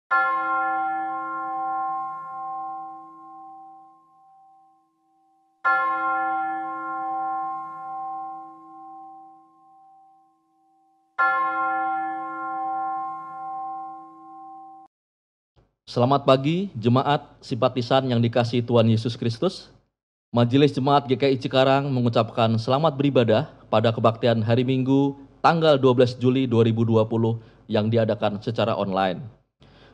Selamat pagi, jemaat simpatisan yang dikasihi Tuhan Yesus Kristus. Majelis Jemaat GKI Cikarang mengucapkan selamat beribadah pada kebaktian hari Minggu tanggal 12 Juli 2020 yang diadakan secara online.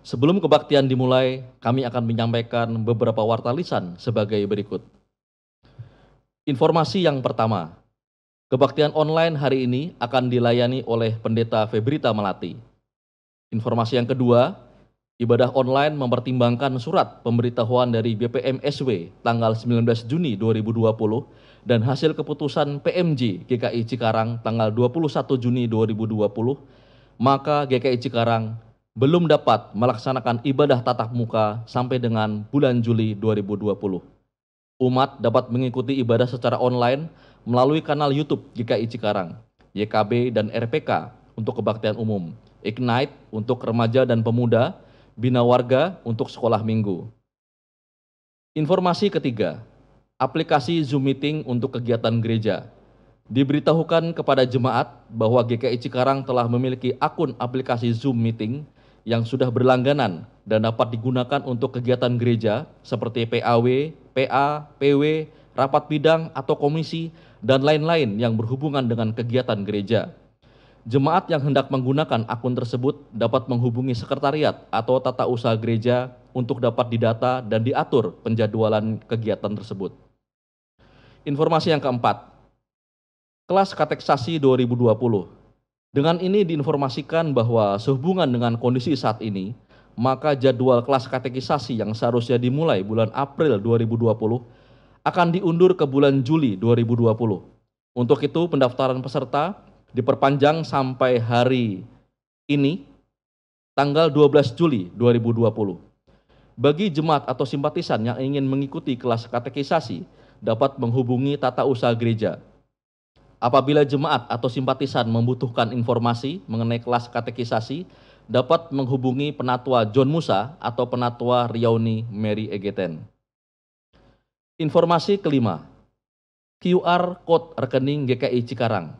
Sebelum kebaktian dimulai, kami akan menyampaikan beberapa warta lisan sebagai berikut. Informasi yang pertama, kebaktian online hari ini akan dilayani oleh Pendeta Febrita Melati. Informasi yang kedua, ibadah online mempertimbangkan surat pemberitahuan dari BPM-SW tanggal 19 Juni 2020 dan hasil keputusan PMJ GKI Cikarang tanggal 21 Juni 2020, maka GKI Cikarang belum dapat melaksanakan ibadah tatap muka sampai dengan bulan Juli 2020. Umat dapat mengikuti ibadah secara online melalui kanal YouTube GKI Cikarang, YKB dan RPK untuk kebaktian umum, Ignite untuk remaja dan pemuda, Bina Warga untuk sekolah minggu. Informasi ketiga, aplikasi Zoom Meeting untuk kegiatan gereja. Diberitahukan kepada jemaat bahwa GKI Cikarang telah memiliki akun aplikasi Zoom Meeting yang sudah berlangganan dan dapat digunakan untuk kegiatan gereja seperti PAW, PA, PW, rapat bidang atau komisi, dan lain-lain yang berhubungan dengan kegiatan gereja. Jemaat yang hendak menggunakan akun tersebut dapat menghubungi sekretariat atau tata usaha gereja untuk dapat didata dan diatur penjadwalan kegiatan tersebut. Informasi yang keempat, kelas kateksasi 2020. Dengan ini diinformasikan bahwa sehubungan dengan kondisi saat ini, maka jadwal kelas katekisasi yang seharusnya dimulai bulan April 2020 akan diundur ke bulan Juli 2020. Untuk itu pendaftaran peserta diperpanjang sampai hari ini, tanggal 12 Juli 2020. Bagi jemaat atau simpatisan yang ingin mengikuti kelas katekisasi, dapat menghubungi tata usaha gereja. Apabila jemaat atau simpatisan membutuhkan informasi mengenai kelas katekisasi, dapat menghubungi Penatua John Musa atau Penatua Riauni Mary Egeten. Informasi kelima, QR Code rekening GKI Cikarang.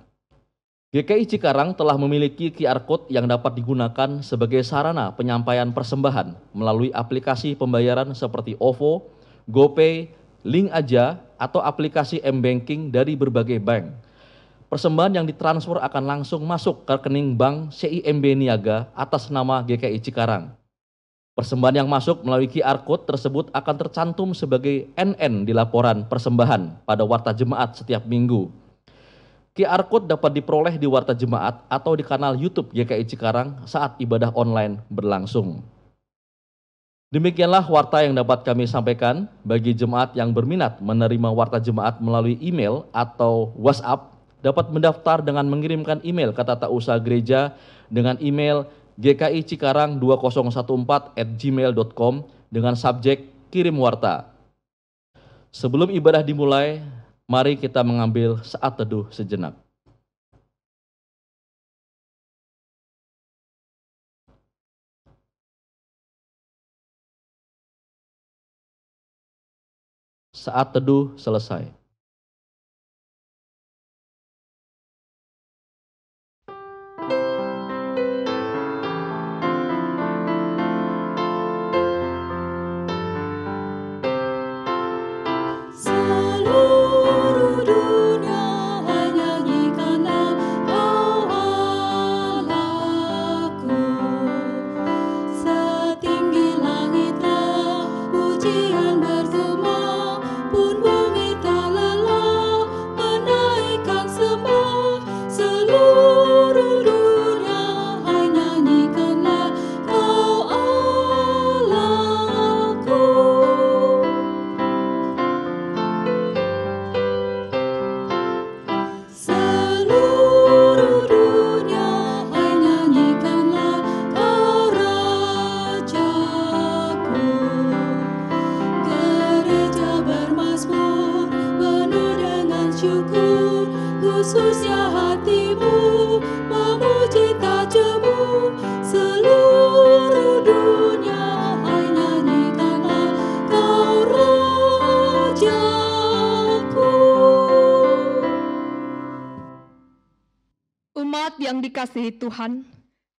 GKI Cikarang telah memiliki QR Code yang dapat digunakan sebagai sarana penyampaian persembahan melalui aplikasi pembayaran seperti OVO, GoPay, Link Aja, atau aplikasi M-Banking dari berbagai bank. Persembahan yang ditransfer akan langsung masuk ke rekening Bank CIMB Niaga atas nama GKI Cikarang. Persembahan yang masuk melalui QR Code tersebut akan tercantum sebagai NN di laporan persembahan pada warta jemaat setiap minggu. QR Code dapat diperoleh di warta jemaat atau di kanal YouTube GKI Cikarang saat ibadah online berlangsung. Demikianlah warta yang dapat kami sampaikan. Bagi jemaat yang berminat menerima warta jemaat melalui email atau WhatsApp, dapat mendaftar dengan mengirimkan email ke tata usaha gereja dengan email gkicikarang2014@gmail.com dengan subjek kirim warta. Sebelum ibadah dimulai, mari kita mengambil saat teduh sejenak. Saat teduh selesai. Seluruh dunia nyanyikan Engkau Allahku, setinggi langitlah pujian bergema, pun bumi tak yang dikasihi Tuhan,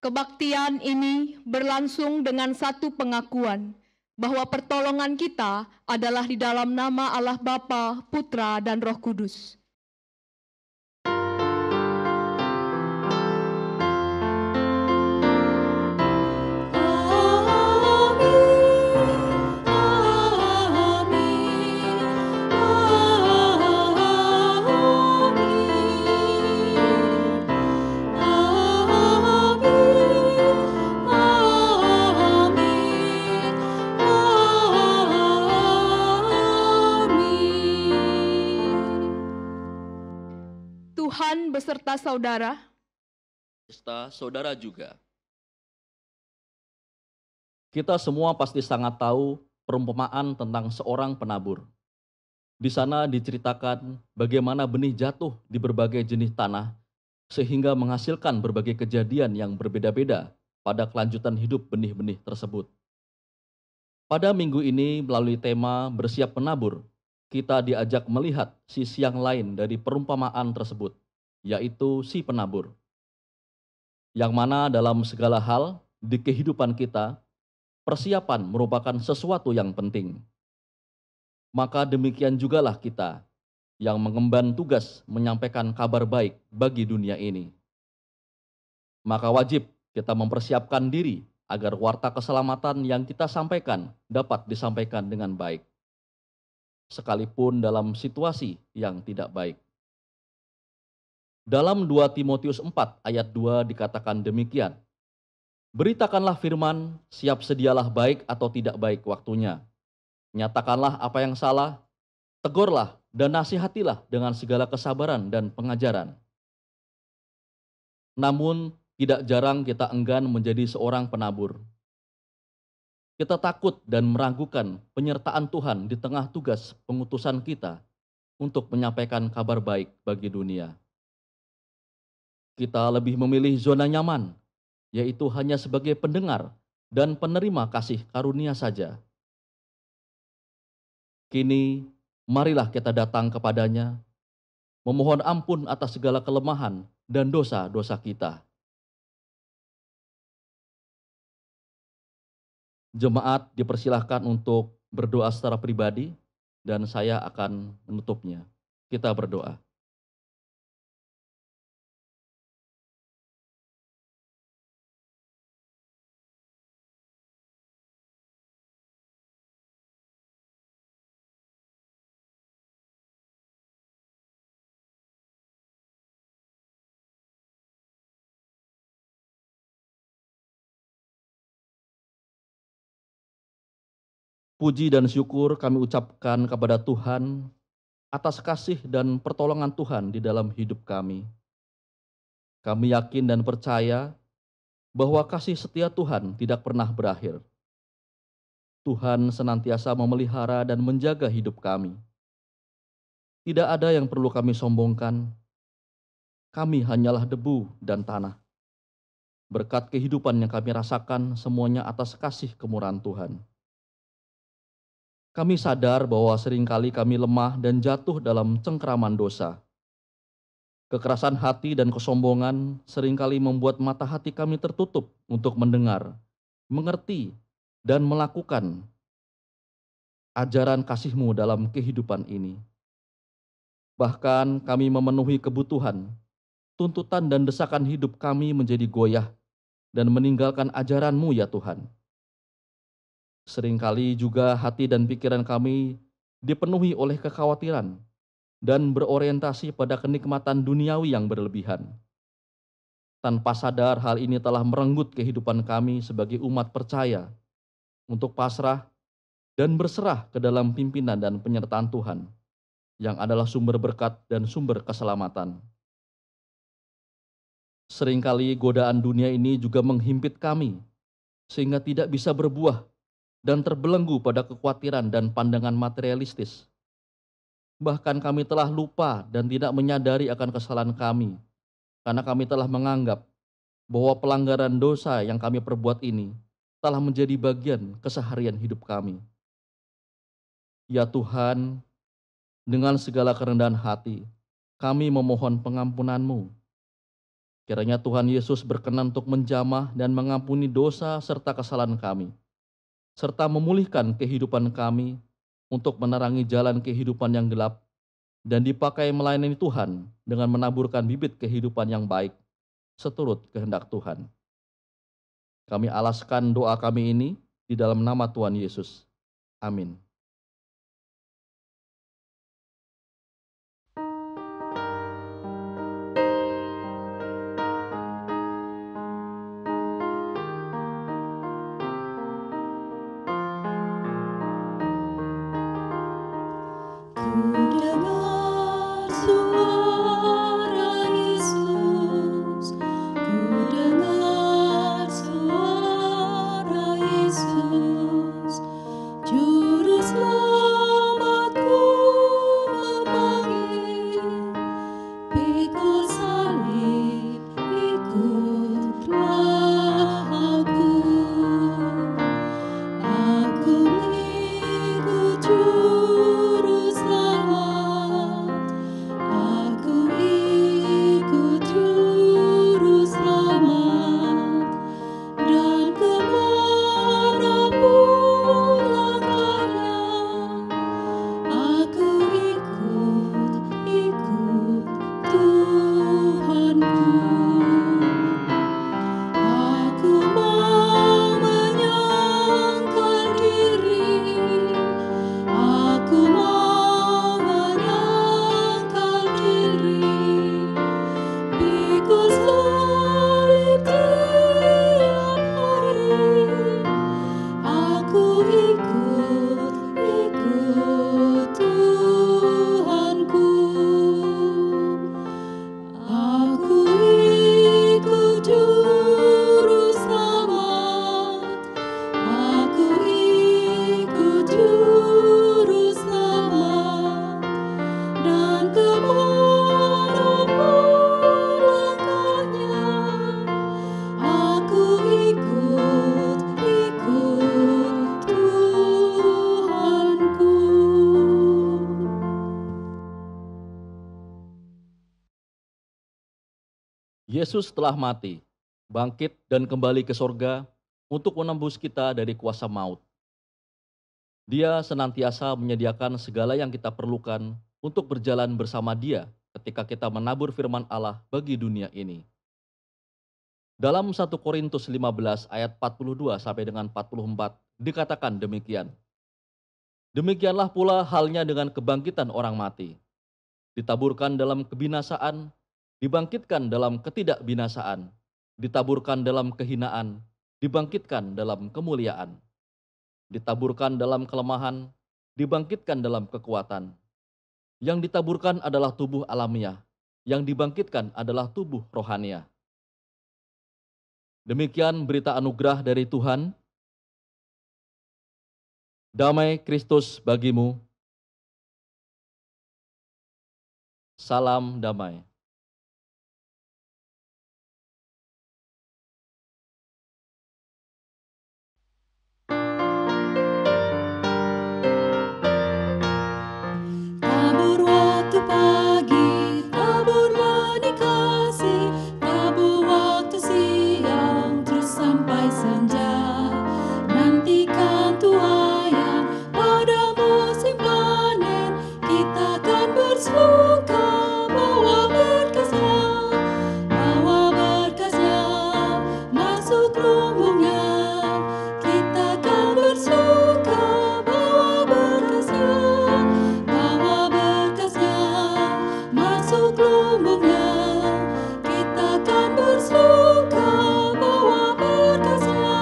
kebaktian ini berlangsung dengan satu pengakuan bahwa pertolongan kita adalah di dalam nama Allah Bapa, Putra, dan Roh Kudus. Tuhan beserta saudara. Beserta saudara juga. Kita semua pasti sangat tahu perumpamaan tentang seorang penabur. Di sana diceritakan bagaimana benih jatuh di berbagai jenis tanah sehingga menghasilkan berbagai kejadian yang berbeda-beda pada kelanjutan hidup benih-benih tersebut. Pada minggu ini melalui tema Bersiap Menabur, kita diajak melihat sisi yang lain dari perumpamaan tersebut, yaitu si penabur. Yang mana dalam segala hal di kehidupan kita, persiapan merupakan sesuatu yang penting. Maka demikian jugalah kita yang mengemban tugas menyampaikan kabar baik bagi dunia ini. Maka wajib kita mempersiapkan diri agar warta keselamatan yang kita sampaikan dapat disampaikan dengan baik, sekalipun dalam situasi yang tidak baik. Dalam 2 Timotius 4 ayat 2 dikatakan demikian, beritakanlah firman, siap sedialah baik atau tidak baik waktunya. Nyatakanlah apa yang salah, tegurlah dan nasihatilah dengan segala kesabaran dan pengajaran. Namun, tidak jarang kita enggan menjadi seorang penabur. Kita takut dan meragukan penyertaan Tuhan di tengah tugas pengutusan kita untuk menyampaikan kabar baik bagi dunia. Kita lebih memilih zona nyaman, yaitu hanya sebagai pendengar dan penerima kasih karunia saja. Kini, marilah kita datang kepadanya, memohon ampun atas segala kelemahan dan dosa-dosa kita. Jemaat dipersilahkan untuk berdoa secara pribadi dan saya akan menutupnya. Kita berdoa. Puji dan syukur kami ucapkan kepada Tuhan atas kasih dan pertolongan Tuhan di dalam hidup kami. Kami yakin dan percaya bahwa kasih setia Tuhan tidak pernah berakhir. Tuhan senantiasa memelihara dan menjaga hidup kami. Tidak ada yang perlu kami sombongkan. Kami hanyalah debu dan tanah. Berkat kehidupan yang kami rasakan semuanya atas kasih kemurahan Tuhan. Kami sadar bahwa seringkali kami lemah dan jatuh dalam cengkraman dosa. Kekerasan hati dan kesombongan seringkali membuat mata hati kami tertutup untuk mendengar, mengerti, dan melakukan ajaran kasih-Mu dalam kehidupan ini. Bahkan kami memenuhi kebutuhan, tuntutan dan desakan hidup kami menjadi goyah dan meninggalkan ajaran-Mu ya Tuhan. Seringkali juga hati dan pikiran kami dipenuhi oleh kekhawatiran dan berorientasi pada kenikmatan duniawi yang berlebihan. Tanpa sadar hal ini telah merenggut kehidupan kami sebagai umat percaya untuk pasrah dan berserah ke dalam pimpinan dan penyertaan Tuhan yang adalah sumber berkat dan sumber keselamatan. Seringkali godaan dunia ini juga menghimpit kami sehingga tidak bisa berbuah dan terbelenggu pada kekhawatiran dan pandangan materialistis. Bahkan kami telah lupa dan tidak menyadari akan kesalahan kami, karena kami telah menganggap bahwa pelanggaran dosa yang kami perbuat ini telah menjadi bagian keseharian hidup kami. Ya Tuhan, dengan segala kerendahan hati, kami memohon pengampunan-Mu. Kiranya Tuhan Yesus berkenan untuk menjamah dan mengampuni dosa serta kesalahan kami, serta memulihkan kehidupan kami untuk menerangi jalan kehidupan yang gelap dan dipakai melayani Tuhan dengan menaburkan bibit kehidupan yang baik seturut kehendak Tuhan. Kami alaskan doa kami ini di dalam nama Tuhan Yesus. Amin. Ku dengar suara Yesus, ku dengar suara Yesus, Juru Selamatku memanggil, pikul salib ikutlah aku. Aku ikut Juru Selamat, aku ikut Juru Selamat, dan kemanapun langkahnya, aku ikut Tuhanku. Aku mau menyangkal diri, aku mau menyangkal diri, pikul salib tiap hari, aku ikut Tuhanku. Aku ikut Juru Selamat, aku ikut Juru Selamat, dan kemanapun langkahnya, aku ikut Tuhanku. Yesus telah mati, bangkit dan kembali ke sorga untuk menembus kita dari kuasa maut. Dia senantiasa menyediakan segala yang kita perlukan untuk berjalan bersama Dia ketika kita menabur firman Allah bagi dunia ini. Dalam 1 Korintus 15 ayat 42 sampai dengan 44 dikatakan demikian. Demikianlah pula halnya dengan kebangkitan orang mati. Ditaburkan dalam kebinasaan, dibangkitkan dalam ketidakbinasaan, ditaburkan dalam kehinaan, dibangkitkan dalam kemuliaan, ditaburkan dalam kelemahan, dibangkitkan dalam kekuatan. Yang ditaburkan adalah tubuh alamiah, yang dibangkitkan adalah tubuh rohaniah. Demikian berita anugerah dari Tuhan. Damai Kristus bagimu. Salam damai. Tabur waktu pagi, tabur benih kasih, tabur waktu siang, terus sampai senja. Nantikan tuaian pada musim panen, kita akan bersuka bawa berkasnya masuk lumbungnya. Kita akan bersuka bawa berkasnya masuk lumbungnya. Kita akan bersuka bawa berkasnya.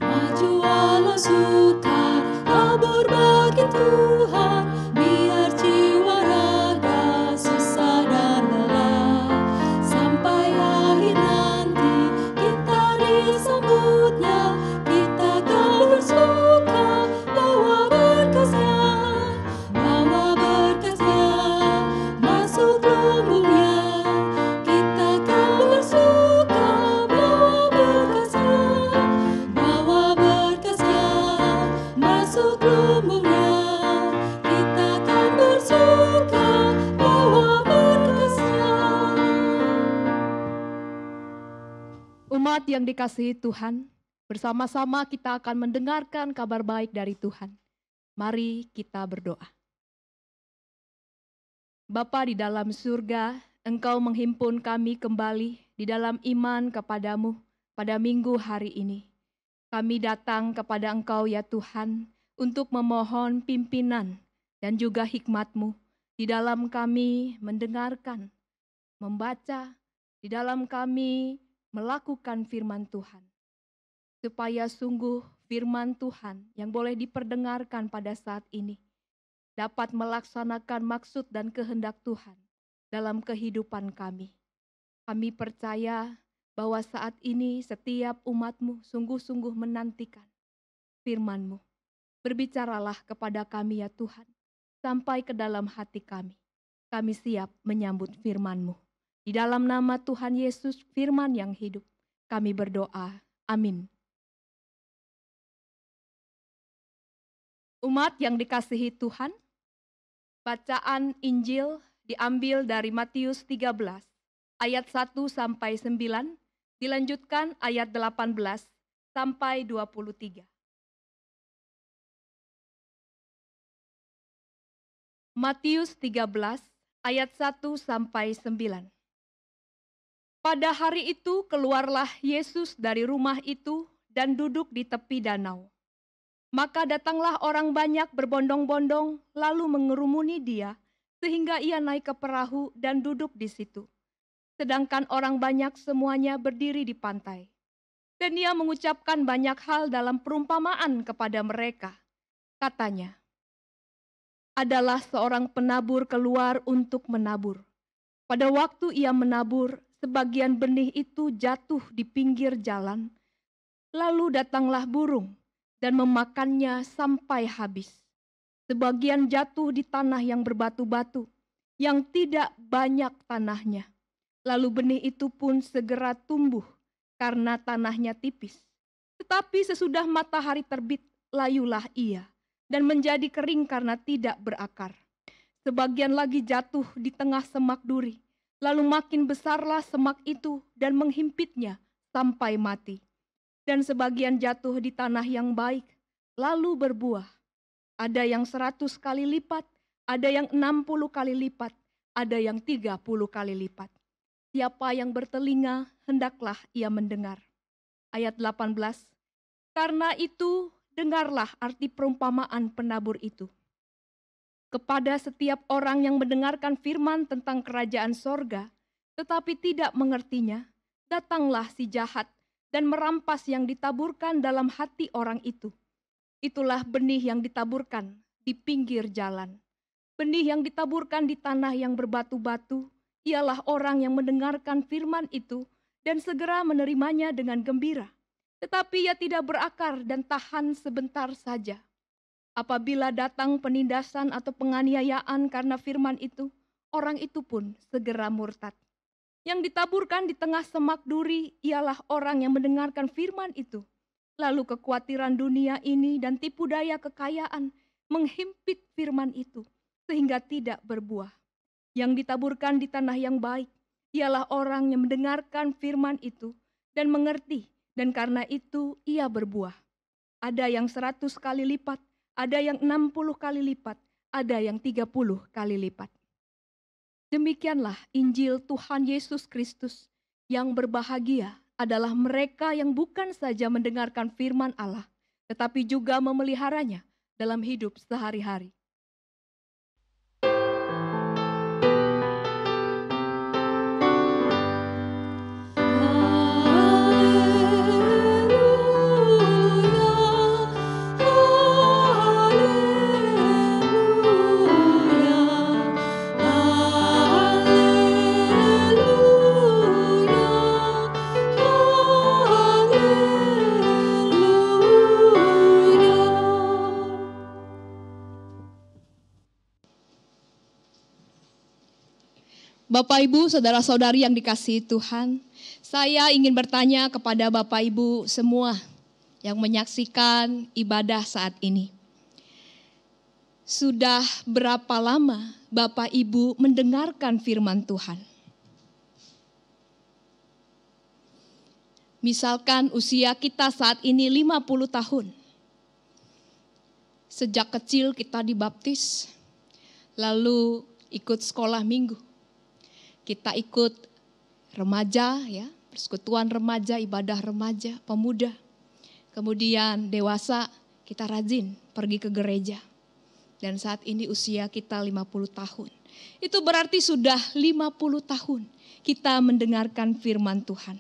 Maju walau sukar, tabur bagi Tuhan, biar jiwa raga susah dan lelah. Sampai akhir nanti kita disambutnya, kita akan bersuka bawa berkasnya masuk lumbungnya. Kita akan bersuka bawa berkasnya Umat yang dikasihi Tuhan, bersama-sama kita akan mendengarkan kabar baik dari Tuhan. Mari kita berdoa. Bapa di dalam surga, Engkau menghimpun kami kembali di dalam iman kepadamu pada minggu hari ini. Kami datang kepada Engkau ya Tuhan untuk memohon pimpinan dan juga hikmat-Mu di dalam kami mendengarkan, membaca, di dalam kami melakukan firman Tuhan. Supaya sungguh firman Tuhan yang boleh diperdengarkan pada saat ini dapat melaksanakan maksud dan kehendak Tuhan dalam kehidupan kami. Kami percaya bahwa saat ini setiap umat-Mu sungguh-sungguh menantikan firman-Mu. Berbicaralah kepada kami ya Tuhan, sampai ke dalam hati kami. Kami siap menyambut firman-Mu. Di dalam nama Tuhan Yesus, firman yang hidup, kami berdoa. Amin. Umat yang dikasihi Tuhan, bacaan Injil diambil dari Matius 13, ayat 1 sampai 9, dilanjutkan ayat 18 sampai 23. Matius 13, ayat 1 sampai 9. Pada hari itu keluarlah Yesus dari rumah itu dan duduk di tepi danau. Maka datanglah orang banyak berbondong-bondong lalu mengerumuni dia sehingga ia naik ke perahu dan duduk di situ. Sedangkan orang banyak semuanya berdiri di pantai. Dan ia mengucapkan banyak hal dalam perumpamaan kepada mereka. Katanya, adalah seorang penabur keluar untuk menabur. Pada waktu ia menabur, sebagian benih itu jatuh di pinggir jalan. Lalu datanglah burung dan memakannya sampai habis. Sebagian jatuh di tanah yang berbatu-batu, yang tidak banyak tanahnya. Lalu benih itu pun segera tumbuh karena tanahnya tipis. Tetapi sesudah matahari terbit, layulah ia dan menjadi kering karena tidak berakar. Sebagian lagi jatuh di tengah semak duri. Lalu makin besarlah semak itu dan menghimpitnya sampai mati. Dan sebagian jatuh di tanah yang baik, lalu berbuah. Ada yang 100 kali lipat, ada yang 60 kali lipat, ada yang 30 kali lipat. Siapa yang bertelinga, hendaklah ia mendengar. Ayat 18, karena itu dengarlah arti perumpamaan penabur itu. Kepada setiap orang yang mendengarkan firman tentang kerajaan sorga, tetapi tidak mengertinya, datanglah si jahat dan merampas yang ditaburkan dalam hati orang itu. Itulah benih yang ditaburkan di pinggir jalan. Benih yang ditaburkan di tanah yang berbatu-batu, ialah orang yang mendengarkan firman itu dan segera menerimanya dengan gembira. Tetapi ia tidak berakar dan tahan sebentar saja. Apabila datang penindasan atau penganiayaan karena firman itu, orang itu pun segera murtad. Yang ditaburkan di tengah semak duri ialah orang yang mendengarkan firman itu. Lalu kekhawatiran dunia ini dan tipu daya kekayaan menghimpit firman itu sehingga tidak berbuah. Yang ditaburkan di tanah yang baik ialah orang yang mendengarkan firman itu dan mengerti, dan karena itu ia berbuah. Ada yang 100 kali lipat, ada yang 60 kali lipat, ada yang 30 kali lipat. Demikianlah Injil Tuhan Yesus Kristus. Yang berbahagia adalah mereka yang bukan saja mendengarkan firman Allah, tetapi juga memeliharanya dalam hidup sehari-hari. Bapak Ibu, saudara-saudari yang dikasihi Tuhan, saya ingin bertanya kepada Bapak Ibu semua yang menyaksikan ibadah saat ini. Sudah berapa lama Bapak Ibu mendengarkan firman Tuhan? Misalkan usia kita saat ini 50 tahun. Sejak kecil kita dibaptis, lalu ikut sekolah minggu. Kita ikut remaja, ya, persekutuan remaja, ibadah remaja, pemuda. Kemudian dewasa, kita rajin pergi ke gereja. Dan saat ini usia kita 50 tahun. Itu berarti sudah 50 tahun kita mendengarkan firman Tuhan.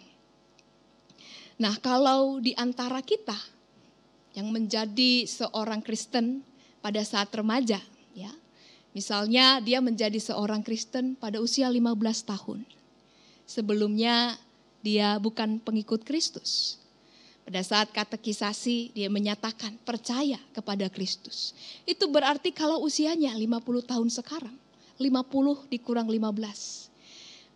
Nah, kalau di antara kita yang menjadi seorang Kristen pada saat remaja, ya, misalnya dia menjadi seorang Kristen pada usia 15 tahun. Sebelumnya dia bukan pengikut Kristus. Pada saat katekisasi dia menyatakan percaya kepada Kristus. Itu berarti kalau usianya 50 tahun sekarang, 50 dikurang 15.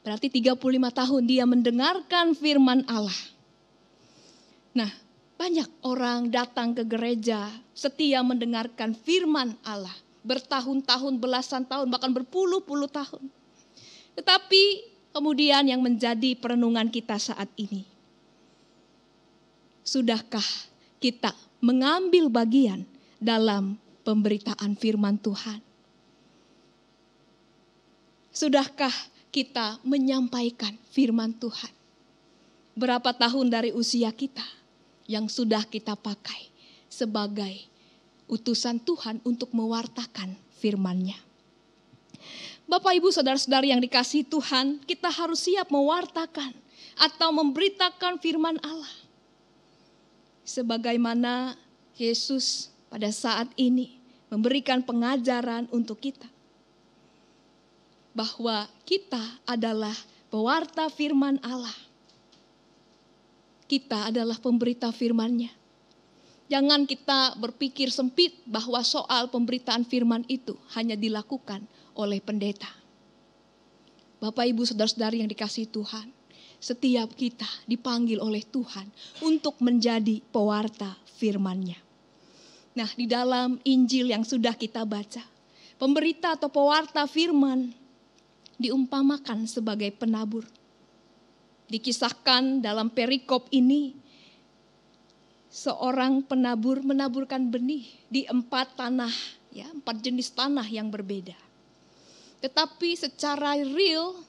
Berarti 35 tahun dia mendengarkan firman Allah. Nah, banyak orang datang ke gereja setia mendengarkan firman Allah. Bertahun-tahun, belasan tahun, bahkan berpuluh-puluh tahun. Tetapi kemudian yang menjadi perenungan kita saat ini. Sudahkah kita mengambil bagian dalam pemberitaan firman Tuhan? Sudahkah kita menyampaikan firman Tuhan? Berapa tahun dari usia kita yang sudah kita pakai sebagai utusan Tuhan untuk mewartakan firman-Nya? Bapak, Ibu, saudara-saudari yang dikasihi Tuhan, kita harus siap mewartakan atau memberitakan firman Allah. Sebagaimana Yesus pada saat ini memberikan pengajaran untuk kita. Bahwa kita adalah pewarta firman Allah. Kita adalah pemberita firman-Nya. Jangan kita berpikir sempit bahwa soal pemberitaan firman itu hanya dilakukan oleh pendeta. Bapak, Ibu, saudara-saudari yang dikasihi Tuhan, setiap kita dipanggil oleh Tuhan untuk menjadi pewarta firman-Nya. Nah, di dalam Injil yang sudah kita baca, pemberita atau pewarta firman diumpamakan sebagai penabur. Dikisahkan dalam perikop ini, seorang penabur menaburkan benih di 4 tanah, ya, 4 jenis tanah yang berbeda. Tetapi secara real,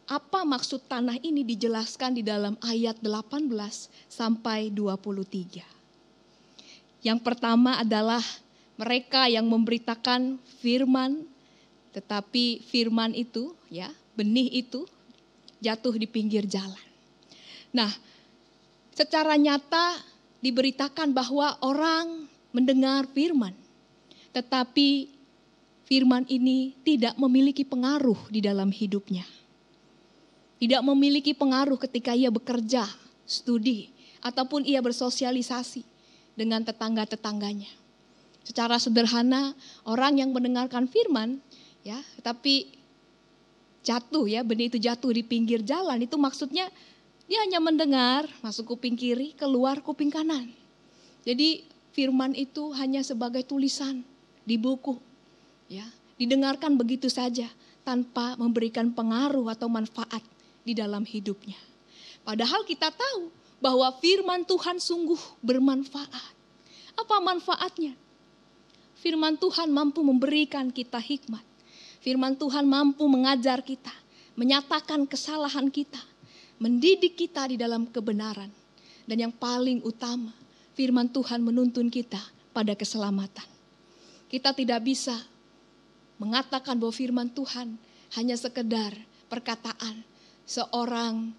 apa maksud tanah ini dijelaskan di dalam ayat 18 sampai 23. Yang pertama adalah mereka yang memberitakan firman, tetapi firman itu, ya, benih itu jatuh di pinggir jalan. Nah, secara nyata diberitakan bahwa orang mendengar firman, tetapi firman ini tidak memiliki pengaruh di dalam hidupnya. Tidak memiliki pengaruh ketika ia bekerja, studi, ataupun ia bersosialisasi dengan tetangga-tetangganya. Secara sederhana, orang yang mendengarkan firman, ya, tetapi jatuh, ya, benih itu jatuh di pinggir jalan, itu maksudnya dia hanya mendengar, masuk kuping kiri, keluar kuping kanan. Jadi firman itu hanya sebagai tulisan di buku, ya, didengarkan begitu saja tanpa memberikan pengaruh atau manfaat di dalam hidupnya. Padahal kita tahu bahwa firman Tuhan sungguh bermanfaat. Apa manfaatnya? Firman Tuhan mampu memberikan kita hikmat. Firman Tuhan mampu mengajar kita, menyatakan kesalahan kita, mendidik kita di dalam kebenaran. Dan yang paling utama, firman Tuhan menuntun kita pada keselamatan. Kita tidak bisa mengatakan bahwa firman Tuhan hanya sekedar perkataan seorang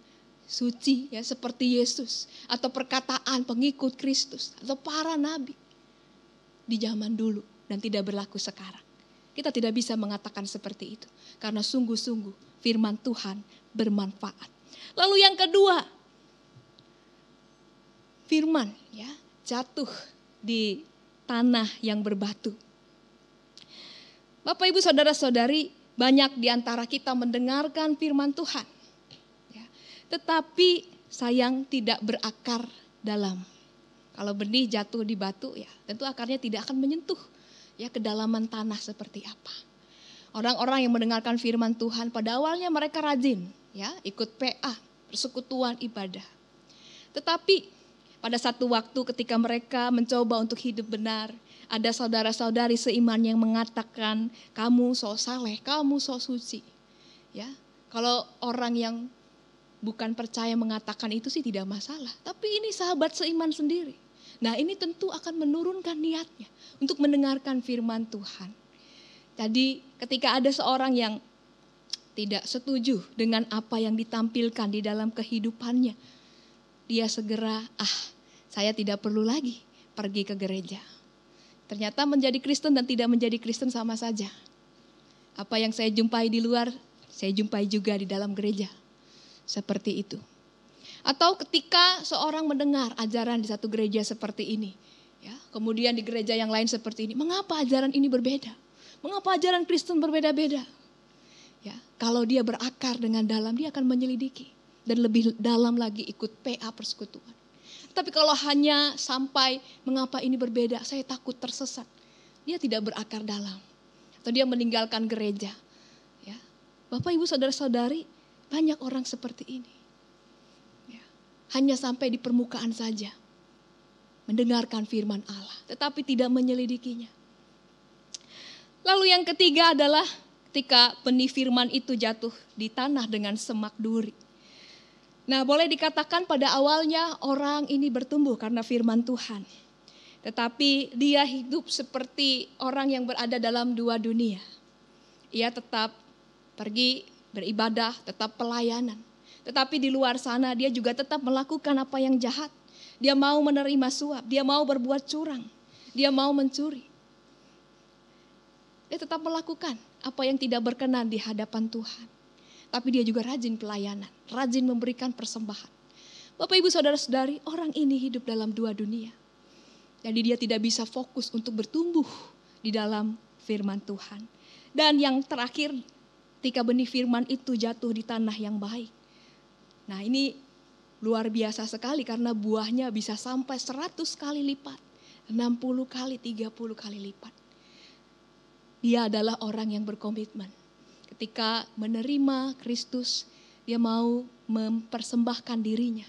suci, ya, seperti Yesus, atau perkataan pengikut Kristus atau para nabi di zaman dulu dan tidak berlaku sekarang. Kita tidak bisa mengatakan seperti itu karena sungguh-sungguh firman Tuhan bermanfaat. Lalu yang kedua, firman, ya, jatuh di tanah yang berbatu. Bapak, Ibu, saudara-saudari, banyak di antara kita mendengarkan firman Tuhan, ya, tetapi sayang tidak berakar dalam. Kalau benih jatuh di batu, ya, tentu akarnya tidak akan menyentuh, ya, kedalaman tanah seperti apa. Orang-orang yang mendengarkan firman Tuhan pada awalnya mereka rajin, ya, ikut PA, persekutuan ibadah. Tetapi pada satu waktu ketika mereka mencoba untuk hidup benar, ada saudara-saudari seiman yang mengatakan, kamu so saleh, kamu so suci. Ya, kalau orang yang bukan percaya mengatakan itu sih tidak masalah. Tapi ini sahabat seiman sendiri. Nah, ini tentu akan menurunkan niatnya untuk mendengarkan firman Tuhan. Jadi ketika ada seorang yang tidak setuju dengan apa yang ditampilkan di dalam kehidupannya, dia segera, saya tidak perlu lagi pergi ke gereja. Ternyata menjadi Kristen dan tidak menjadi Kristen sama saja. Apa yang saya jumpai di luar, saya jumpai juga di dalam gereja. Seperti itu. Atau ketika seorang mendengar ajaran di satu gereja seperti ini, ya, kemudian di gereja yang lain seperti ini, mengapa ajaran ini berbeda? Mengapa ajaran Kristen berbeda-beda? Ya, kalau dia berakar dengan dalam, dia akan menyelidiki dan lebih dalam lagi ikut PA persekutuan. Tapi kalau hanya sampai mengapa ini berbeda, saya takut tersesat. Dia tidak berakar dalam. Atau dia meninggalkan gereja. Ya. Bapak, Ibu, Saudara-saudari, banyak orang seperti ini. Ya. Hanya sampai di permukaan saja. Mendengarkan firman Allah. Tetapi tidak menyelidikinya. Lalu yang ketiga adalah ketika benih firman itu jatuh di tanah dengan semak duri. Nah, boleh dikatakan pada awalnya orang ini bertumbuh karena firman Tuhan. Tetapi dia hidup seperti orang yang berada dalam dua dunia. Ia tetap pergi beribadah, tetap pelayanan. Tetapi di luar sana dia juga tetap melakukan apa yang jahat. Dia mau menerima suap, dia mau berbuat curang, dia mau mencuri. Dia tetap melakukan apa yang tidak berkenan di hadapan Tuhan. Tapi dia juga rajin pelayanan, rajin memberikan persembahan. Bapak, Ibu, Saudara-saudari, orang ini hidup dalam dua dunia. Jadi dia tidak bisa fokus untuk bertumbuh di dalam firman Tuhan. Dan yang terakhir, ketika benih firman itu jatuh di tanah yang baik. Nah, ini luar biasa sekali karena buahnya bisa sampai 100 kali lipat, 60 kali, 30 kali lipat. Dia adalah orang yang berkomitmen. Ketika menerima Kristus, dia mau mempersembahkan dirinya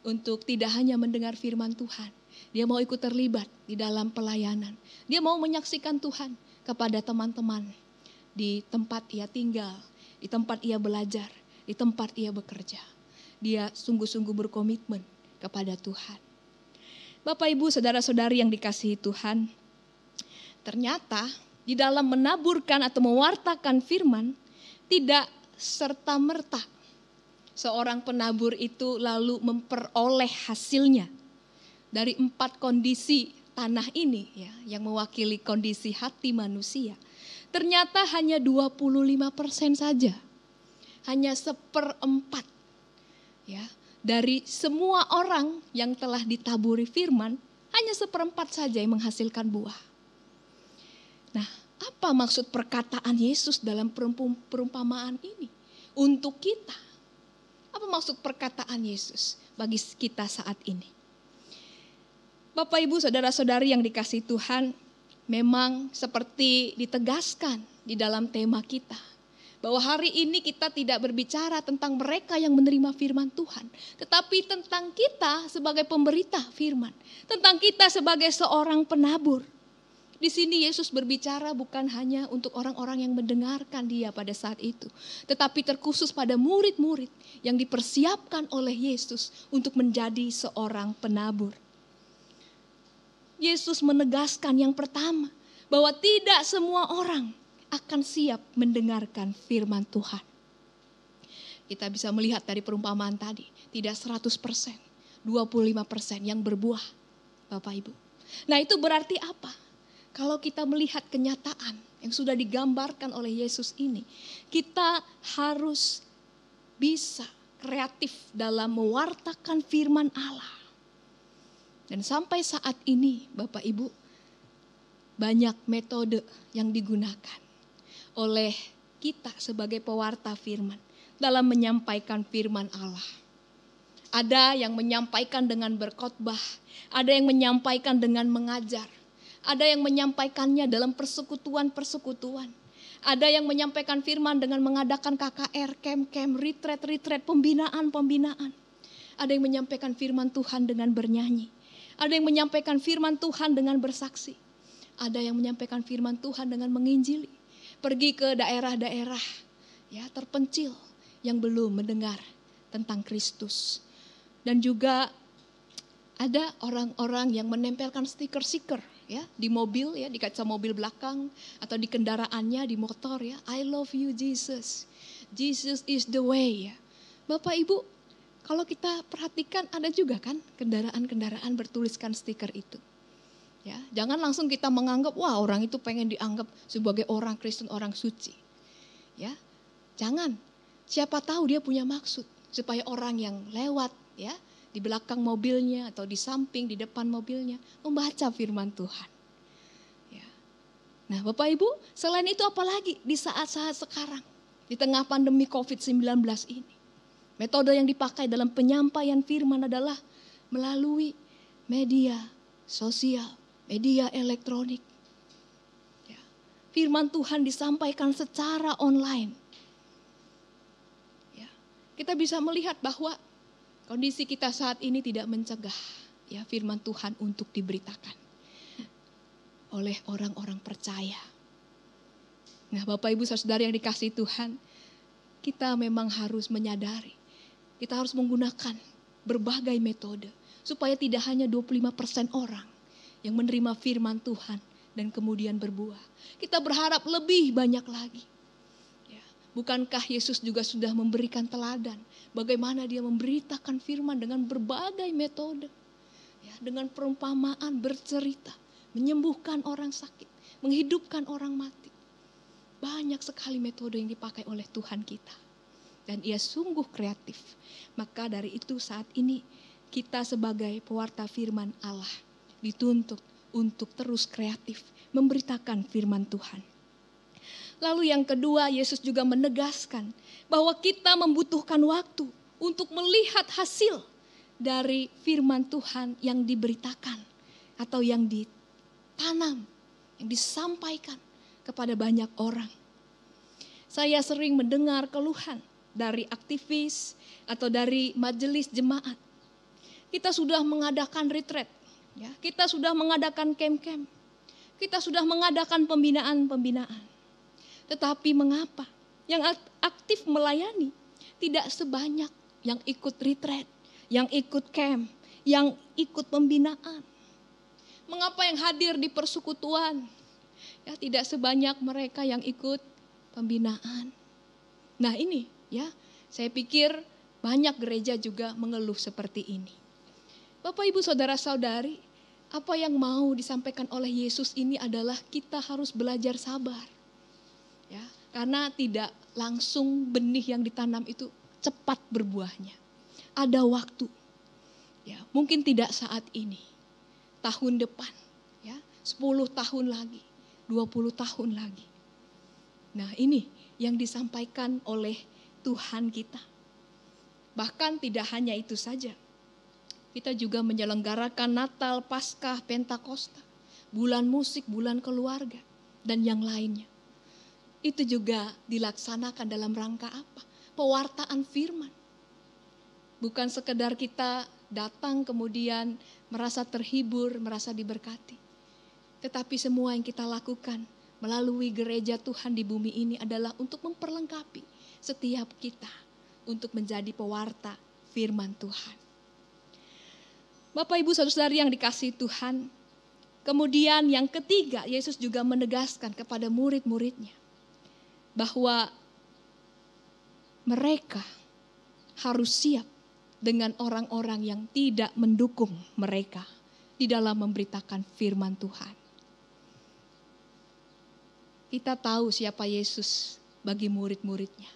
untuk tidak hanya mendengar firman Tuhan. Dia mau ikut terlibat di dalam pelayanan. Dia mau menyaksikan Tuhan kepada teman-teman di tempat ia tinggal, di tempat ia belajar, di tempat ia bekerja. Dia sungguh-sungguh berkomitmen kepada Tuhan. Bapak, Ibu, Saudara-saudari yang dikasihi Tuhan, ternyata di dalam menaburkan atau mewartakan firman, tidak serta-merta seorang penabur itu lalu memperoleh hasilnya. Dari 4 kondisi tanah ini ya, yang mewakili kondisi hati manusia, ternyata hanya 25% saja. Hanya 1/4 ya, dari semua orang yang telah ditaburi firman, hanya 1/4 saja yang menghasilkan buah. Nah, apa maksud perkataan Yesus dalam perumpamaan ini untuk kita? Apa maksud perkataan Yesus bagi kita saat ini? Bapak, Ibu, Saudara-saudari yang dikasihi Tuhan, memang seperti ditegaskan di dalam tema kita, bahwa hari ini kita tidak berbicara tentang mereka yang menerima firman Tuhan, tetapi tentang kita sebagai pemberita firman, tentang kita sebagai seorang penabur. Di sini Yesus berbicara bukan hanya untuk orang-orang yang mendengarkan dia pada saat itu, tetapi terkhusus pada murid-murid yang dipersiapkan oleh Yesus untuk menjadi seorang penabur. Yesus menegaskan yang pertama, bahwa tidak semua orang akan siap mendengarkan firman Tuhan. Kita bisa melihat dari perumpamaan tadi, tidak 100%, 25% yang berbuah, Bapak Ibu. Nah, itu berarti apa? Kalau kita melihat kenyataan yang sudah digambarkan oleh Yesus ini, kita harus bisa kreatif dalam mewartakan firman Allah. Dan sampai saat ini, Bapak Ibu, banyak metode yang digunakan oleh kita sebagai pewarta firman dalam menyampaikan firman Allah. Ada yang menyampaikan dengan berkhotbah, ada yang menyampaikan dengan mengajar, ada yang menyampaikannya dalam persekutuan-persekutuan. Ada yang menyampaikan firman dengan mengadakan KKR, camp-camp, retreat-retreat, pembinaan-pembinaan. Ada yang menyampaikan firman Tuhan dengan bernyanyi. Ada yang menyampaikan firman Tuhan dengan bersaksi. Ada yang menyampaikan firman Tuhan dengan menginjili. Pergi ke daerah-daerah ya terpencil yang belum mendengar tentang Kristus. Dan juga ada orang-orang yang menempelkan stiker-stiker ya di mobil ya, di kaca mobil belakang atau di kendaraannya, di motor ya. I love you Jesus. Jesus is the way ya. Bapak Ibu, kalau kita perhatikan ada juga kan kendaraan-kendaraan bertuliskan stiker itu. Ya, jangan langsung kita menganggap wah orang itu pengen dianggap sebagai orang Kristen, orang suci. Ya. Jangan. Siapa tahu dia punya maksud supaya orang yang lewat ya di belakang mobilnya atau di samping, di depan mobilnya membaca firman Tuhan. Ya. Nah Bapak Ibu, selain itu apalagi di saat-saat sekarang, di tengah pandemi COVID-19 ini. Metode yang dipakai dalam penyampaian firman adalah melalui media sosial, media elektronik. Ya. Firman Tuhan disampaikan secara online. Ya. Kita bisa melihat bahwa kondisi kita saat ini tidak mencegah ya firman Tuhan untuk diberitakan oleh orang-orang percaya. Nah, Bapak Ibu Saudara yang dikasihi Tuhan, kita memang harus menyadari, kita harus menggunakan berbagai metode supaya tidak hanya 25% orang yang menerima firman Tuhan dan kemudian berbuah. Kita berharap lebih banyak lagi. Bukankah Yesus juga sudah memberikan teladan bagaimana dia memberitakan firman dengan berbagai metode. Ya, dengan perumpamaan, bercerita, menyembuhkan orang sakit, menghidupkan orang mati. Banyak sekali metode yang dipakai oleh Tuhan kita. Dan ia sungguh kreatif. Maka dari itu saat ini kita sebagai pewarta firman Allah dituntut untuk terus kreatif memberitakan firman Tuhan. Lalu yang kedua, Yesus juga menegaskan bahwa kita membutuhkan waktu untuk melihat hasil dari firman Tuhan yang diberitakan atau yang ditanam, yang disampaikan kepada banyak orang. Saya sering mendengar keluhan dari aktivis atau dari majelis jemaat. Kita sudah mengadakan retreat, ya, kita sudah mengadakan camp-camp, kita sudah mengadakan pembinaan-pembinaan. Tetapi mengapa yang aktif melayani tidak sebanyak yang ikut retreat, yang ikut camp, yang ikut pembinaan? Mengapa yang hadir di persekutuan ya tidak sebanyak mereka yang ikut pembinaan? Nah ini ya, saya pikir banyak gereja juga mengeluh seperti ini. Bapak Ibu Saudara-saudari, apa yang mau disampaikan oleh Yesus ini adalah kita harus belajar sabar. Ya, karena tidak langsung benih yang ditanam itu cepat berbuahnya. Ada waktu. Ya, mungkin tidak saat ini. Tahun depan, ya, 10 tahun lagi, 20 tahun lagi. Nah, ini yang disampaikan oleh Tuhan kita. Bahkan tidak hanya itu saja. Kita juga menyelenggarakan Natal, Paskah, Pentakosta, bulan musik, bulan keluarga, dan yang lainnya. Itu juga dilaksanakan dalam rangka apa? Pewartaan firman. Bukan sekedar kita datang kemudian merasa terhibur, merasa diberkati. Tetapi semua yang kita lakukan melalui gereja Tuhan di bumi ini adalah untuk memperlengkapi setiap kita untuk menjadi pewarta firman Tuhan. Bapak Ibu Saudara-saudari yang dikasihi Tuhan, kemudian yang ketiga, Yesus juga menegaskan kepada murid-muridnya bahwa mereka harus siap dengan orang-orang yang tidak mendukung mereka di dalam memberitakan firman Tuhan. Kita tahu siapa Yesus bagi murid-muridnya.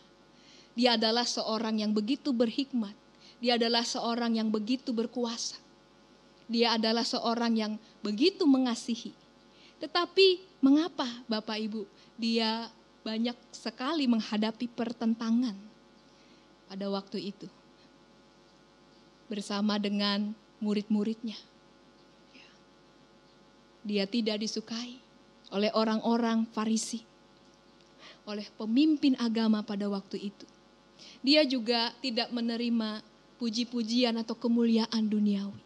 Dia adalah seorang yang begitu berhikmat. Dia adalah seorang yang begitu berkuasa. Dia adalah seorang yang begitu mengasihi. Tetapi mengapa Bapak Ibu dia banyak sekali menghadapi pertentangan pada waktu itu bersama dengan murid-muridnya. Dia tidak disukai oleh orang-orang Farisi, oleh pemimpin agama pada waktu itu. Dia juga tidak menerima puji-pujian atau kemuliaan duniawi.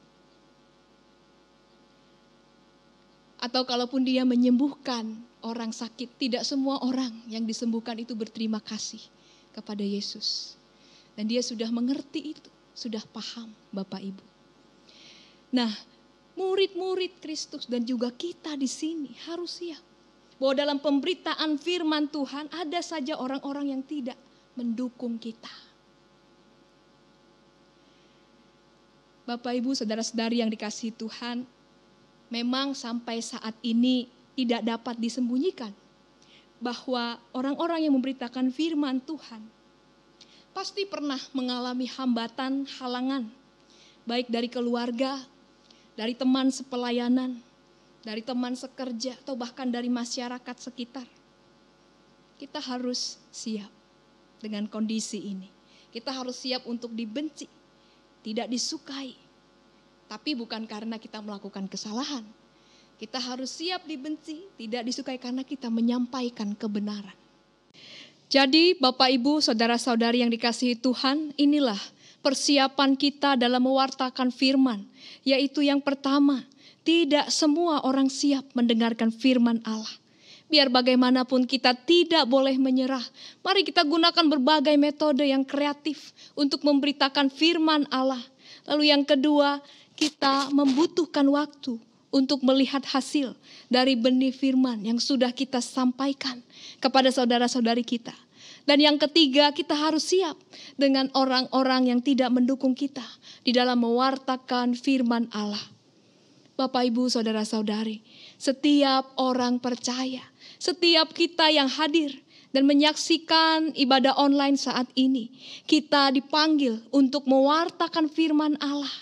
Atau kalaupun dia menyembuhkan orang sakit, tidak semua orang yang disembuhkan itu berterima kasih kepada Yesus. Dan dia sudah mengerti itu, sudah paham Bapak Ibu. Nah, murid-murid Kristus dan juga kita di sini harus siap bahwa dalam pemberitaan firman Tuhan ada saja orang-orang yang tidak mendukung kita. Bapak Ibu, saudara-saudari yang dikasihi Tuhan, memang sampai saat ini tidak dapat disembunyikan bahwa orang-orang yang memberitakan firman Tuhan pasti pernah mengalami hambatan, halangan, baik dari keluarga, dari teman sepelayanan, dari teman sekerja, atau bahkan dari masyarakat sekitar. Kita harus siap dengan kondisi ini. Kita harus siap untuk dibenci, tidak disukai. Tapi bukan karena kita melakukan kesalahan. Kita harus siap dibenci, tidak disukai karena kita menyampaikan kebenaran. Jadi Bapak Ibu, saudara-saudari yang dikasihi Tuhan, inilah persiapan kita dalam mewartakan firman. Yaitu yang pertama, tidak semua orang siap mendengarkan firman Allah. Biar bagaimanapun kita tidak boleh menyerah. Mari kita gunakan berbagai metode yang kreatif untuk memberitakan firman Allah. Lalu yang kedua, kita membutuhkan waktu untuk melihat hasil dari benih firman yang sudah kita sampaikan kepada saudara-saudari kita. Dan yang ketiga, kita harus siap dengan orang-orang yang tidak mendukung kita di dalam mewartakan firman Allah. Bapak, Ibu, saudara-saudari, setiap orang percaya, setiap kita yang hadir dan menyaksikan ibadah online saat ini, kita dipanggil untuk mewartakan firman Allah.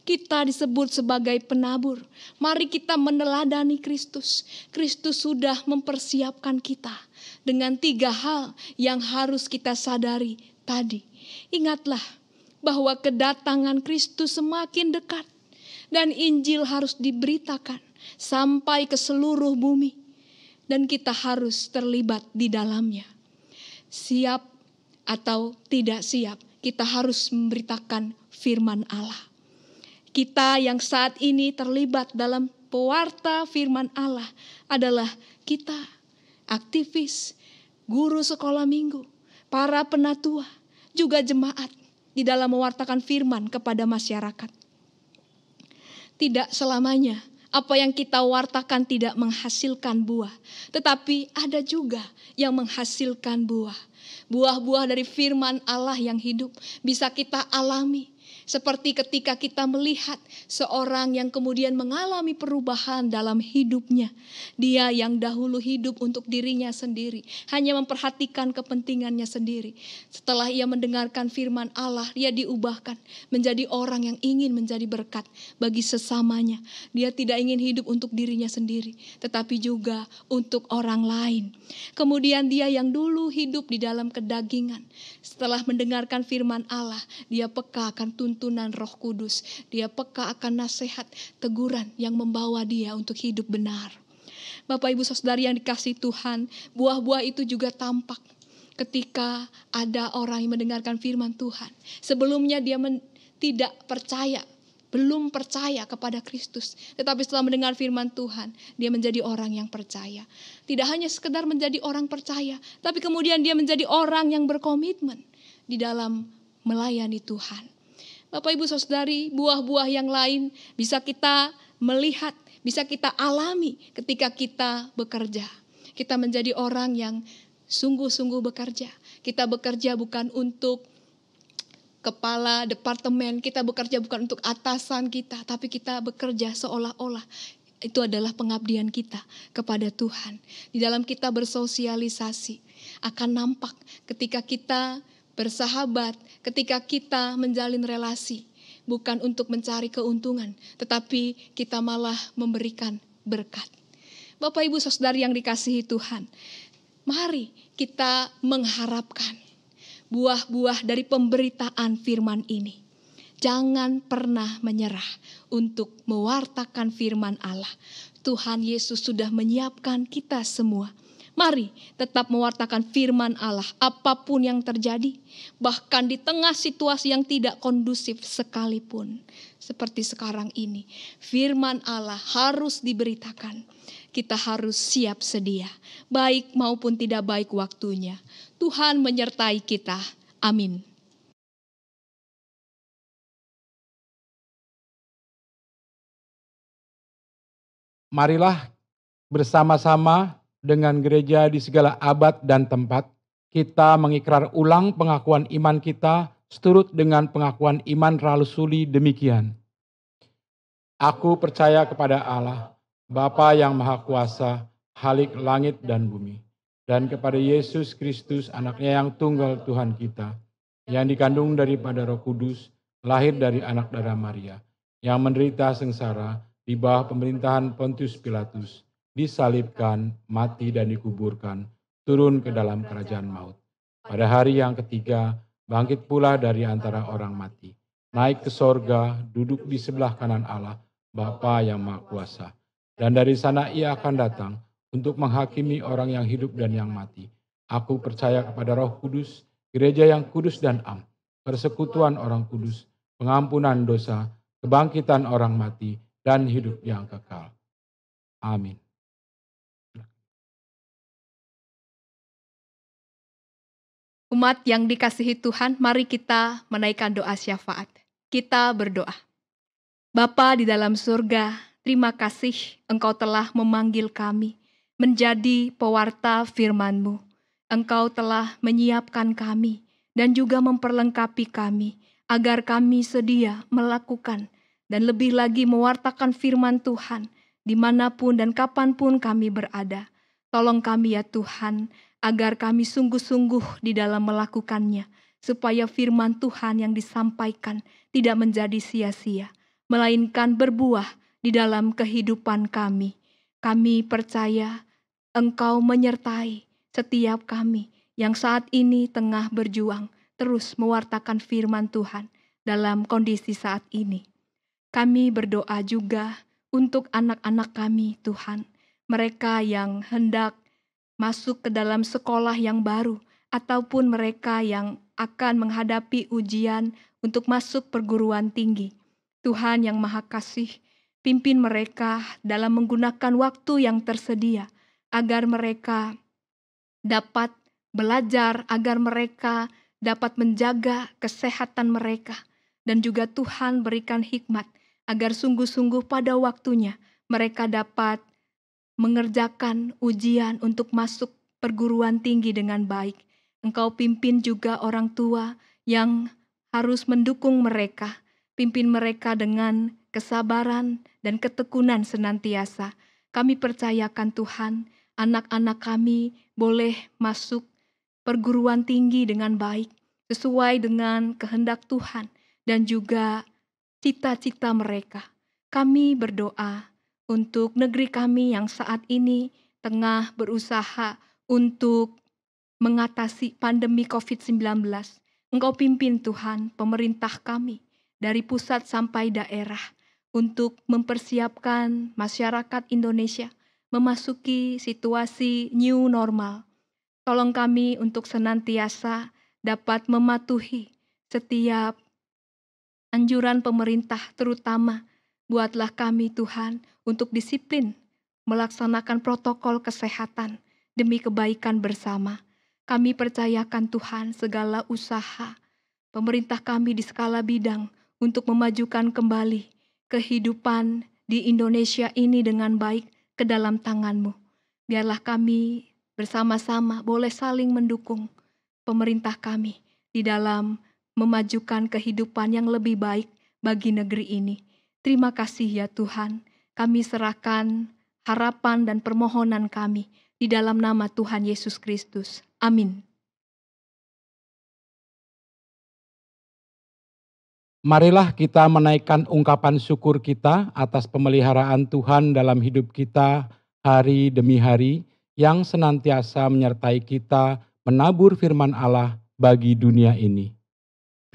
Kita disebut sebagai penabur. Mari kita meneladani Kristus. Kristus sudah mempersiapkan kita dengan 3 hal yang harus kita sadari tadi. Ingatlah bahwa kedatangan Kristus semakin dekat dan Injil harus diberitakan sampai ke seluruh bumi dan kita harus terlibat di dalamnya. Siap atau tidak siap, kita harus memberitakan firman Allah. Kita yang saat ini terlibat dalam pewarta firman Allah adalah kita, aktivis, guru sekolah minggu, para penatua, juga jemaat di dalam mewartakan firman kepada masyarakat. Tidak selamanya apa yang kita wartakan tidak menghasilkan buah, tetapi ada juga yang menghasilkan buah. Buah-buah dari firman Allah yang hidup bisa kita alami. Seperti ketika kita melihat seorang yang kemudian mengalami perubahan dalam hidupnya. Dia yang dahulu hidup untuk dirinya sendiri, hanya memperhatikan kepentingannya sendiri. Setelah ia mendengarkan firman Allah, dia diubahkan menjadi orang yang ingin menjadi berkat bagi sesamanya. Dia tidak ingin hidup untuk dirinya sendiri, tetapi juga untuk orang lain. Kemudian dia yang dulu hidup di dalam kedagingan, setelah mendengarkan firman Allah, dia peka akan tuntunan Roh Kudus. Dia peka akan nasihat, teguran yang membawa dia untuk hidup benar. Bapak, Ibu, saudari yang dikasihi Tuhan, buah-buah itu juga tampak ketika ada orang yang mendengarkan firman Tuhan. Sebelumnya dia tidak percaya, belum percaya kepada Kristus. Tetapi setelah mendengar firman Tuhan, dia menjadi orang yang percaya. Tidak hanya sekedar menjadi orang percaya, tapi kemudian dia menjadi orang yang berkomitmen di dalam melayani Tuhan. Bapak, Ibu, saudari, buah-buah yang lain bisa kita melihat, bisa kita alami ketika kita bekerja. Kita menjadi orang yang sungguh-sungguh bekerja. Kita bekerja bukan untuk kepala departemen, kita bekerja bukan untuk atasan kita, tapi kita bekerja seolah-olah itu adalah pengabdian kita kepada Tuhan. Di dalam kita bersosialisasi akan nampak ketika kita bersahabat, ketika kita menjalin relasi, bukan untuk mencari keuntungan, tetapi kita malah memberikan berkat. Bapak, Ibu, saudari yang dikasihi Tuhan, mari kita mengharapkan buah-buah dari pemberitaan firman ini. Jangan pernah menyerah untuk mewartakan firman Allah. Tuhan Yesus sudah menyiapkan kita semua Mari tetap mewartakan firman Allah apapun yang terjadi. Bahkan di tengah situasi yang tidak kondusif sekalipun. Seperti sekarang ini. Firman Allah harus diberitakan. Kita harus siap sedia. Baik maupun tidak baik waktunya. Tuhan menyertai kita. Amin. Marilah bersama-sama dengan gereja di segala abad dan tempat, kita mengikrar ulang pengakuan iman kita seturut dengan pengakuan iman Rasuli demikian. Aku percaya kepada Allah, Bapa yang Maha Kuasa, Khalik langit dan bumi, dan kepada Yesus Kristus, anaknya yang tunggal Tuhan kita, yang dikandung daripada Roh Kudus, lahir dari anak darah Maria, yang menderita sengsara di bawah pemerintahan Pontius Pilatus, disalibkan, mati dan dikuburkan, turun ke dalam kerajaan maut. Pada hari yang ketiga, bangkit pula dari antara orang mati, naik ke sorga, duduk di sebelah kanan Allah, Bapa yang Maha Kuasa. Dan dari sana ia akan datang untuk menghakimi orang yang hidup dan yang mati. Aku percaya kepada Roh Kudus, gereja yang kudus dan am, persekutuan orang kudus, pengampunan dosa, kebangkitan orang mati, dan hidup yang kekal. Amin. Umat yang dikasihi Tuhan, mari kita menaikkan doa syafaat. Kita berdoa. Bapa di dalam surga, terima kasih Engkau telah memanggil kami menjadi pewarta firman-Mu. Engkau telah menyiapkan kami dan juga memperlengkapi kami agar kami sedia melakukan dan lebih lagi mewartakan firman Tuhan dimanapun dan kapanpun kami berada. Tolong kami ya Tuhan, agar kami sungguh-sungguh di dalam melakukannya, supaya firman Tuhan yang disampaikan tidak menjadi sia-sia, melainkan berbuah di dalam kehidupan kami. Kami percaya Engkau menyertai setiap kami yang saat ini tengah berjuang terus mewartakan firman Tuhan dalam kondisi saat ini. Kami berdoa juga untuk anak-anak kami, Tuhan. Mereka yang hendak masuk ke dalam sekolah yang baru, ataupun mereka yang akan menghadapi ujian untuk masuk perguruan tinggi. Tuhan yang Maha Kasih, pimpin mereka dalam menggunakan waktu yang tersedia, agar mereka dapat belajar, agar mereka dapat menjaga kesehatan mereka. Dan juga Tuhan berikan hikmat, agar sungguh-sungguh pada waktunya mereka dapat mengerjakan ujian untuk masuk perguruan tinggi dengan baik. Engkau pimpin juga orang tua yang harus mendukung mereka. Pimpin mereka dengan kesabaran dan ketekunan senantiasa. Kami percayakan Tuhan, anak-anak kami boleh masuk perguruan tinggi dengan baik, sesuai dengan kehendak Tuhan dan juga cita-cita mereka. Kami berdoa untuk negeri kami yang saat ini tengah berusaha untuk mengatasi pandemi COVID-19. Engkau pimpin Tuhan pemerintah kami dari pusat sampai daerah untuk mempersiapkan masyarakat Indonesia memasuki situasi new normal. Tolong kami untuk senantiasa dapat mematuhi setiap anjuran pemerintah, terutama buatlah kami Tuhan untuk disiplin melaksanakan protokol kesehatan demi kebaikan bersama. Kami percayakan Tuhan segala usaha pemerintah kami di skala bidang untuk memajukan kembali kehidupan di Indonesia ini dengan baik ke dalam tangan-Mu. Biarlah kami bersama-sama boleh saling mendukung pemerintah kami di dalam memajukan kehidupan yang lebih baik bagi negeri ini. Terima kasih ya Tuhan, kami serahkan harapan dan permohonan kami di dalam nama Tuhan Yesus Kristus. Amin. Marilah kita menaikkan ungkapan syukur kita atas pemeliharaan Tuhan dalam hidup kita hari demi hari, yang senantiasa menyertai kita menabur firman Allah bagi dunia ini.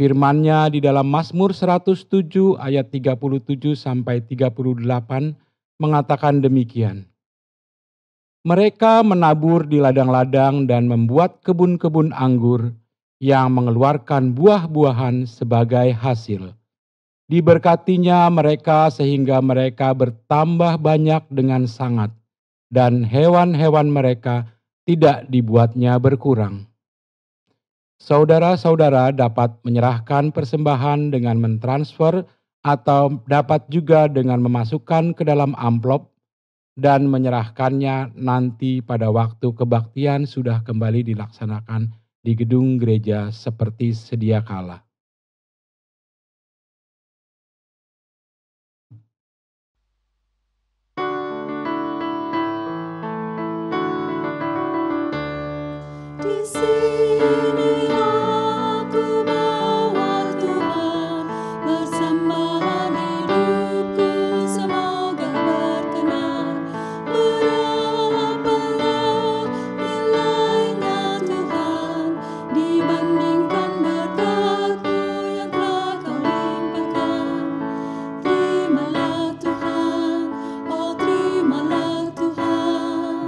Firman-Nya di dalam Mazmur 107 ayat 37 sampai 38 mengatakan demikian. Mereka menabur di ladang-ladang dan membuat kebun-kebun anggur yang mengeluarkan buah-buahan sebagai hasil. Diberkatinya mereka sehingga mereka bertambah banyak dengan sangat, dan hewan-hewan mereka tidak dibuatnya berkurang. Saudara-saudara dapat menyerahkan persembahan dengan mentransfer atau dapat juga dengan memasukkan ke dalam amplop dan menyerahkannya nanti pada waktu kebaktian sudah kembali dilaksanakan di gedung gereja seperti sedia kala. Di sini aku bawa Tuhan, persembahan hidupku semoga berkenan. Berapalah nilainya Tuhan dibandingkan berkat-Mu yang telah Kau limpahkan. Terimalah Tuhan, oh terimalah Tuhan.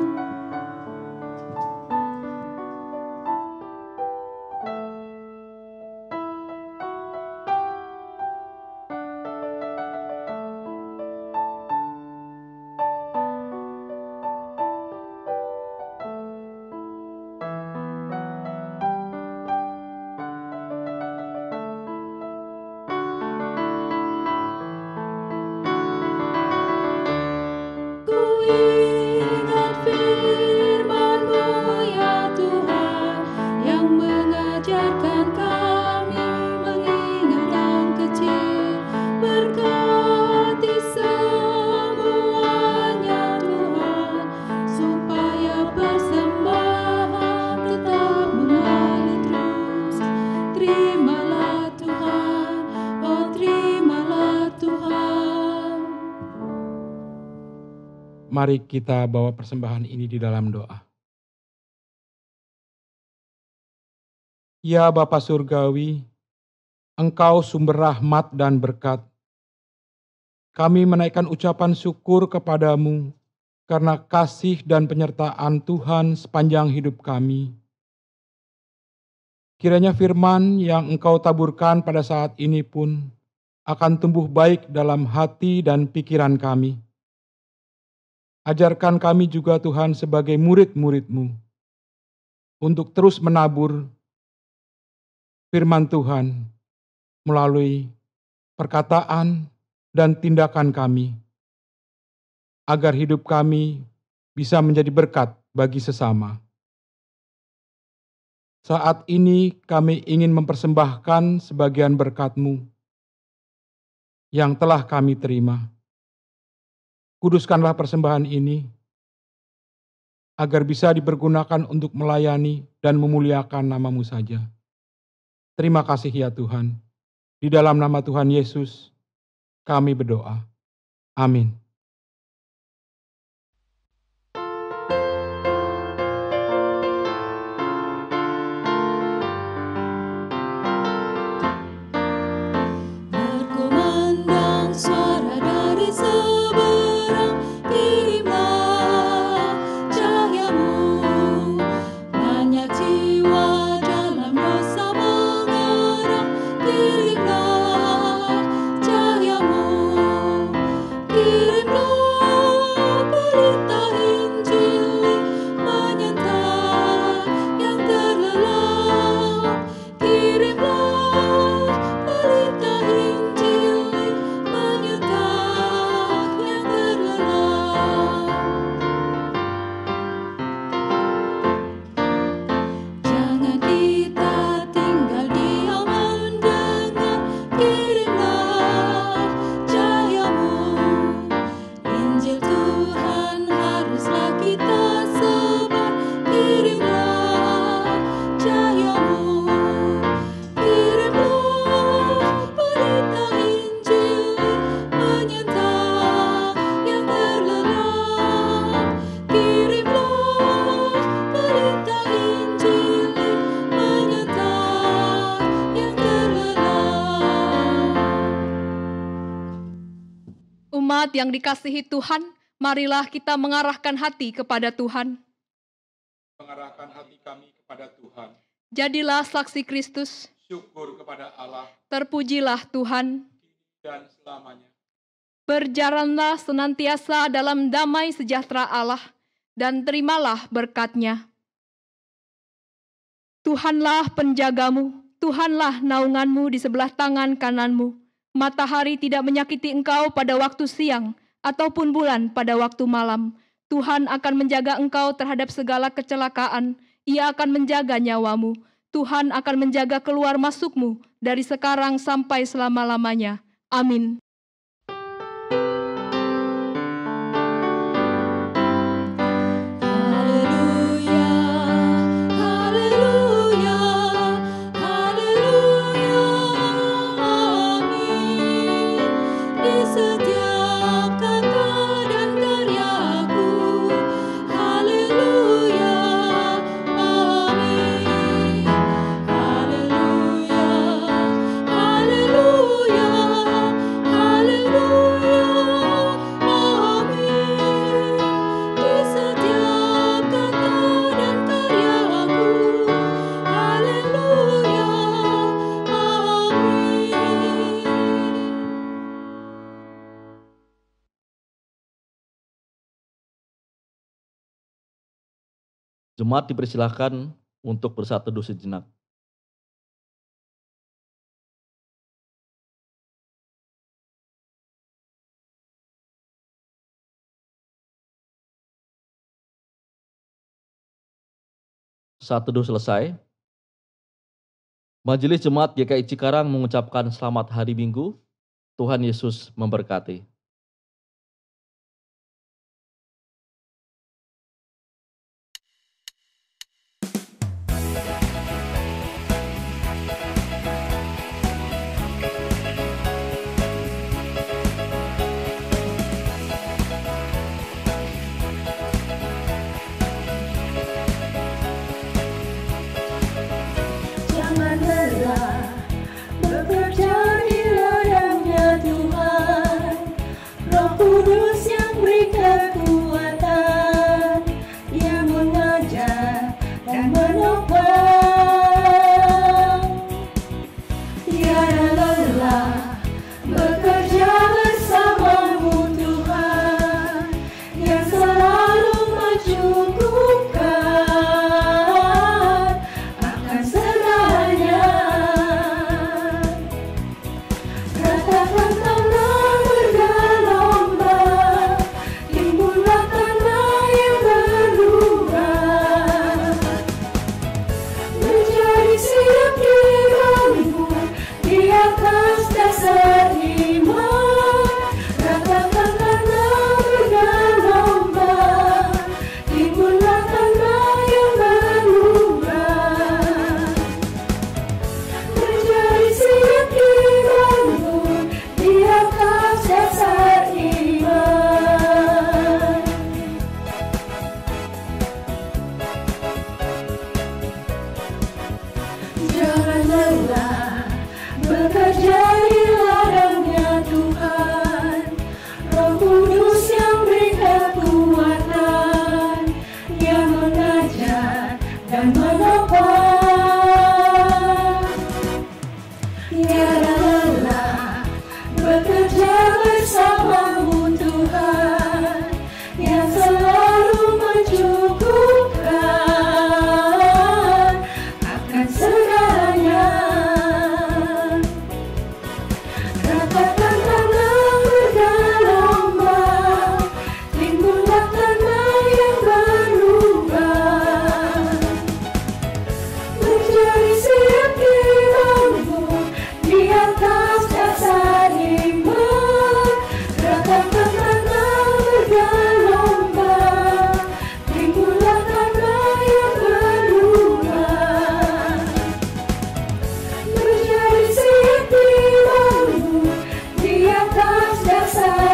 Ku ingat firman-Mu ya Tuhan, yang mengajarkan kami mengingat yang kecil. Berkati semuanya Tuhan, supaya persembahan tetap mengalir terus. Terimalah Tuhan, oh terimalah Tuhan. Mari kita bawa persembahan ini di dalam doa. Ya Bapa Surgawi, Engkau sumber rahmat dan berkat. Kami menaikkan ucapan syukur kepadamu karena kasih dan penyertaan Tuhan sepanjang hidup kami. Kiranya firman yang Engkau taburkan pada saat ini pun akan tumbuh baik dalam hati dan pikiran kami. Ajarkan kami juga Tuhan sebagai murid-murid-Mu untuk terus menabur firman Tuhan melalui perkataan dan tindakan kami, agar hidup kami bisa menjadi berkat bagi sesama. Saat ini kami ingin mempersembahkan sebagian berkat-Mu yang telah kami terima. Kuduskanlah persembahan ini, agar bisa dipergunakan untuk melayani dan memuliakan nama-Mu saja. Terima kasih ya Tuhan. Di dalam nama Tuhan Yesus, kami berdoa. Amin. Berkumandang suara dari seberang, kirimlah cahayamu. Banyak jiwa dalam dosa mengerang, kirimlah cahayamu. Kirimlah berita Injil menyentak yang terlelap. Kirimlah berita Injil menyentak yang terlelap. Jangan kita tinggal diam mendengar, kirimlah cahayamu. Injil Tuhan haruslah kita sebar, kirimlah cahayamu. Kirimlah berita Injil menyentak yang terlelap. Kirimlah berita Injil menyentak yang terlelap. Umat yang dikasihi Tuhan, Marilah kita mengarahkan hati kepada Tuhan. Mengarahkan hati kami kepada Tuhan. Jadilah saksi Kristus. Syukur kepada Allah Terpujilah Tuhan. dan selamanya. Berjalanlah senantiasa dalam damai sejahtera Allah, dan terimalah berkat-Nya. Tuhanlah penjagamu, Tuhanlah naunganmu di sebelah tangan kananmu. Matahari tidak menyakiti engkau pada waktu siang, ataupun bulan pada waktu malam. Tuhan akan menjaga engkau terhadap segala kecelakaan, Ia akan menjaga nyawamu. Tuhan akan menjaga keluar masukmu dari sekarang sampai selama-lamanya. Amin. Haleluya, haleluya, haleluya, amin. Di setiap kata dan karyaku, haleluya, amin. Haleluya, haleluya, haleluya, amin. Di setiap kata dan karyaku, haleluya, amin. Jemaat dipersilahkan untuk bersatu teduh sejenak. Saat teduh selesai, Majelis Jemaat GKI Cikarang mengucapkan selamat hari Minggu. Tuhan Yesus memberkati. Jangan lelah bekerja di ladangnya Tuhan, Roh Kudus yang beri kekuatan, yang mengajar dan menopang. Tiada lelah bekerja bersamamu Tuhan, yang selalu mencukupkan akan segalanya. Ratakan tanah bergelombang, timbullah tanah yang berlubang, menjadi siap dibangun di atas dasar iman. Ratakan tanah bergelombang, timbullah tanah yang berlubang, menjadi siap dibangun di atas dasar iman. Jangan lelah bekerja di ladangnya Tuhan, Roh Kudus yang beri kekuatan, yang mengajar dan menopang. Tiada lelah bekerja bersamamu Tuhan, yang selalu mencukupkan akan segalanya. Ratakan tanah bergelombang, timbullah tanah yang berlubang, menjadi siap dibangun di atas dasar iman. Ratakan tanah bergelombang, timbullah tanah yang berlubang, menjadi siap dibangun di atas dasar